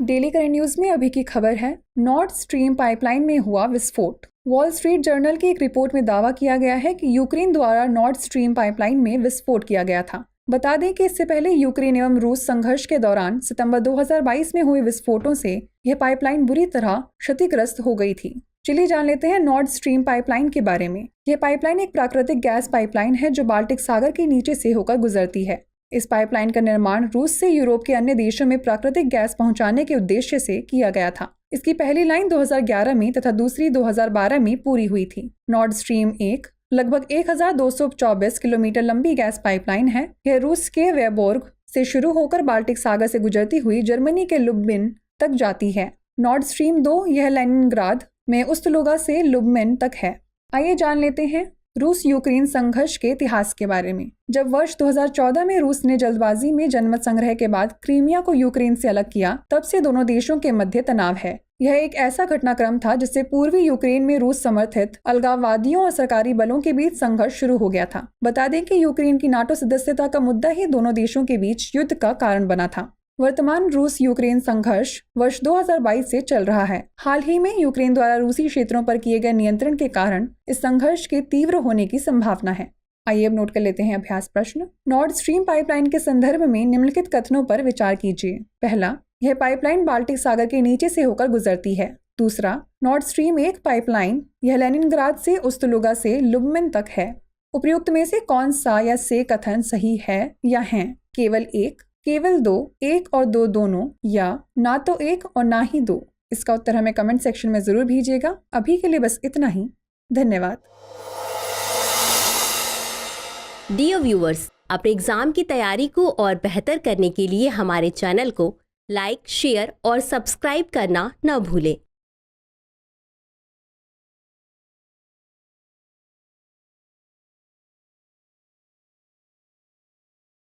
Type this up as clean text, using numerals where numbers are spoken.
Daily current news में अभी की खबर है, नॉर्थ स्ट्रीम पाइपलाइन में हुआ विस्फोट। वॉल स्ट्रीट जर्नल की एक रिपोर्ट में दावा किया गया है कि यूक्रेन द्वारा नॉर्थ स्ट्रीम पाइपलाइन में विस्फोट किया गया था। बता दें कि इससे पहले यूक्रेन एवं रूस संघर्ष के दौरान सितंबर 2022 में हुए विस्फोटों से यह पाइपलाइन बुरी तरह क्षतिग्रस्त हो गई थी। चलिए जान लेते हैं नॉर्थ स्ट्रीम पाइपलाइन के बारे में। यह पाइपलाइन एक प्राकृतिक गैस पाइपलाइन है जो बाल्टिक सागर के नीचे से होकर गुजरती है। इस पाइपलाइन का निर्माण रूस से यूरोप के अन्य देशों में प्राकृतिक गैस पहुंचाने के उद्देश्य से किया गया था। इसकी पहली लाइन 2011 में तथा दूसरी 2012 में पूरी हुई थी। नॉर्थ स्ट्रीम 1 लगभग 1224 किलोमीटर लंबी गैस पाइपलाइन है। यह रूस के वेबोर्ग से शुरू होकर बाल्टिक सागर से गुजरती हुई जर्मनी के लुब्बिन तक जाती है। नॉर्थ स्ट्रीम 2 यह लेनिनग्राद में उस्तलुगा से लुब्मिन तक है। आइए जान लेते हैं रूस यूक्रेन संघर्ष के इतिहास के बारे में। जब वर्ष 2014 में रूस ने जल्दबाजी में जनमत संग्रह के बाद क्रीमिया को यूक्रेन से अलग किया, तब से दोनों देशों के मध्य तनाव है। यह एक ऐसा घटनाक्रम था जिससे पूर्वी यूक्रेन में रूस समर्थित अलगाववादियों और सरकारी बलों के बीच संघर्ष शुरू हो गया था। बता दें कि यूक्रेन की नाटो सदस्यता का मुद्दा ही दोनों देशों के बीच युद्ध का कारण बना था। वर्तमान रूस यूक्रेन संघर्ष वर्ष 2022 से चल रहा है। हाल ही में यूक्रेन द्वारा रूसी क्षेत्रों पर किए गए नियंत्रण के कारण इस संघर्ष के तीव्र होने की संभावना है। आइए अब नोट कर लेते हैं अभ्यास प्रश्न। नॉर्थ स्ट्रीम पाइपलाइन के संदर्भ में निम्नलिखित कथनों पर विचार कीजिए। पहला, यह पाइपलाइन बाल्टिक सागर के नीचे से होकर गुजरती है। दूसरा, नॉर्थ स्ट्रीम 1 पाइपलाइन यह लेनिनग्राद से उस्तलुगा से लुब्मिन तक है। उपयुक्त में से कौन सा या से कथन सही है या हैं? केवल 1, केवल 2, 1 और 2 दोनों, या ना तो 1 और ना ही 2? इसका उत्तर हमें कमेंट सेक्शन में जरूर भेजिएगा। अभी के लिए बस इतना ही। धन्यवाद। डियर व्यूअर्स, अपने एग्जाम की तैयारी को और बेहतर करने के लिए हमारे चैनल को लाइक, शेयर और सब्सक्राइब करना न भूलें।